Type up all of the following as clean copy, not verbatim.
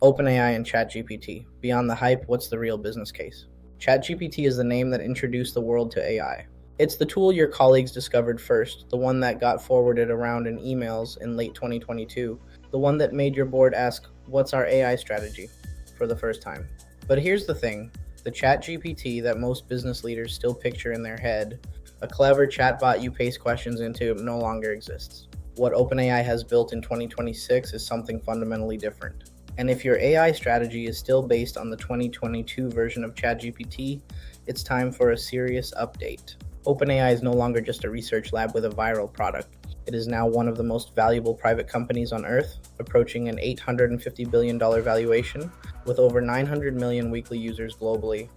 OpenAI and ChatGPT. Beyond the hype, what's the real business case? ChatGPT is the name that introduced the world to AI. It's the tool your colleagues discovered first, the one that got forwarded around in emails in late 2022, the one that made your board ask, "What's our AI strategy?" for the first time. But here's the thing, the ChatGPT that most business leaders still picture in their head, a clever chatbot you paste questions into, no longer exists. What OpenAI has built in 2026 is something fundamentally different. And if your AI strategy is still based on the 2022 version of ChatGPT, it's time for a serious update. OpenAI is no longer just a research lab with a viral product. It is now one of the most valuable private companies on Earth, approaching an $850 billion valuation, with over 900 million weekly users globally,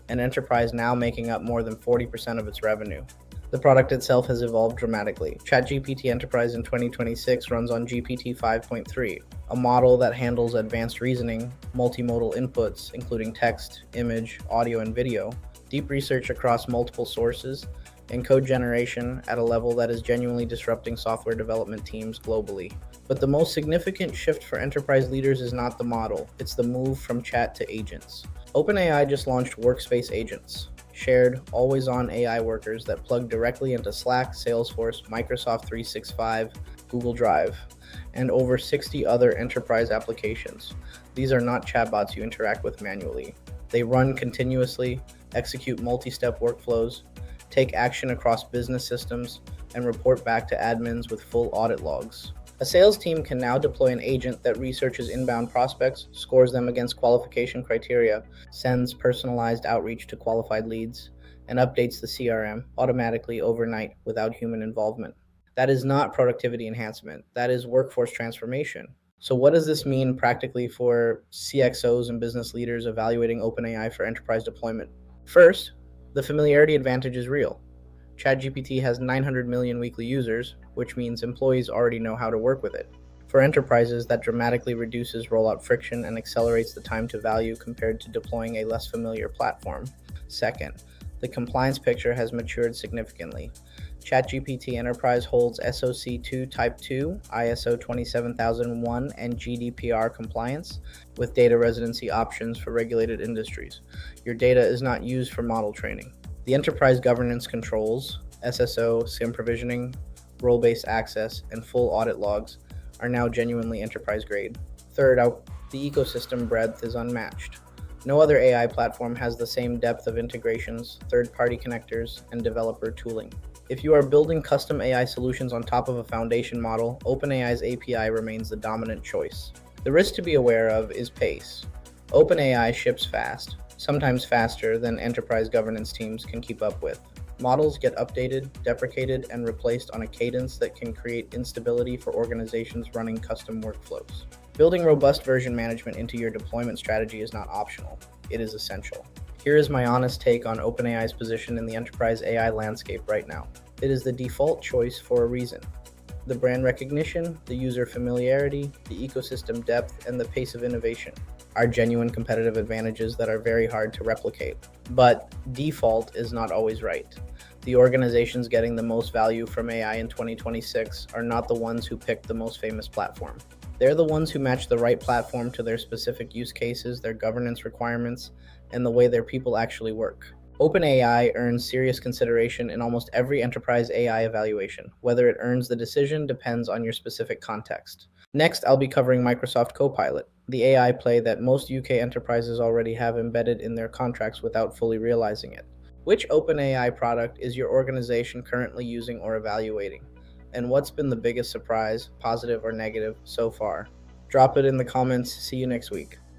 an enterprise now making up more than 40% of its revenue. The product itself has evolved dramatically. ChatGPT Enterprise in 2026 runs on GPT 5.3, a model that handles advanced reasoning, multimodal inputs, including text, image, audio, and video, deep research across multiple sources, and code generation at a level that is genuinely disrupting software development teams globally. But the most significant shift for enterprise leaders is not the model, it's the move from chat to agents. OpenAI just launched Workspace Agents, shared, always-on AI workers that plug directly into Slack, Salesforce, Microsoft 365, Google Drive, and over 60 other enterprise applications. These are not chatbots you interact with manually. They run continuously, execute multi-step workflows, take action across business systems, and report back to admins with full audit logs. A sales team can now deploy an agent that researches inbound prospects, scores them against qualification criteria, sends personalized outreach to qualified leads, and updates the CRM automatically overnight without human involvement. That is not productivity enhancement. That is workforce transformation. So what does this mean practically for CXOs and business leaders evaluating OpenAI for enterprise deployment? First, the familiarity advantage is real. ChatGPT has 900 million weekly users, which means employees already know how to work with it. For enterprises, that dramatically reduces rollout friction and accelerates the time to value compared to deploying a less familiar platform. Second, the compliance picture has matured significantly. ChatGPT Enterprise holds SOC 2 Type 2, ISO 27001, and GDPR compliance, with data residency options for regulated industries. Your data is not used for model training. The enterprise governance controls, SSO, SIM provisioning, role-based access, and full audit logs are now genuinely enterprise-grade. Third, the ecosystem breadth is unmatched. No other AI platform has the same depth of integrations, third-party connectors, and developer tooling. If you are building custom AI solutions on top of a foundation model, OpenAI's API remains the dominant choice. The risk to be aware of is pace. OpenAI ships fast, sometimes faster than enterprise governance teams can keep up with. Models get updated, deprecated, and replaced on a cadence that can create instability for organizations running custom workflows. Building robust version management into your deployment strategy is not optional, it is essential. Here is my honest take on OpenAI's position in the enterprise AI landscape right now. It is the default choice for a reason. The brand recognition, the user familiarity, the ecosystem depth, and the pace of innovation are genuine competitive advantages that are very hard to replicate. But default is not always right. The organizations getting the most value from AI in 2026 are not the ones who picked the most famous platform. They're the ones who match the right platform to their specific use cases, their governance requirements, and the way their people actually work. OpenAI earns serious consideration in almost every enterprise AI evaluation. Whether it earns the decision depends on your specific context. Next, I'll be covering Microsoft Copilot, the AI play that most UK enterprises already have embedded in their contracts without fully realizing it. Which OpenAI product is your organization currently using or evaluating? And what's been the biggest surprise, positive or negative, so far? Drop it in the comments. See you next week.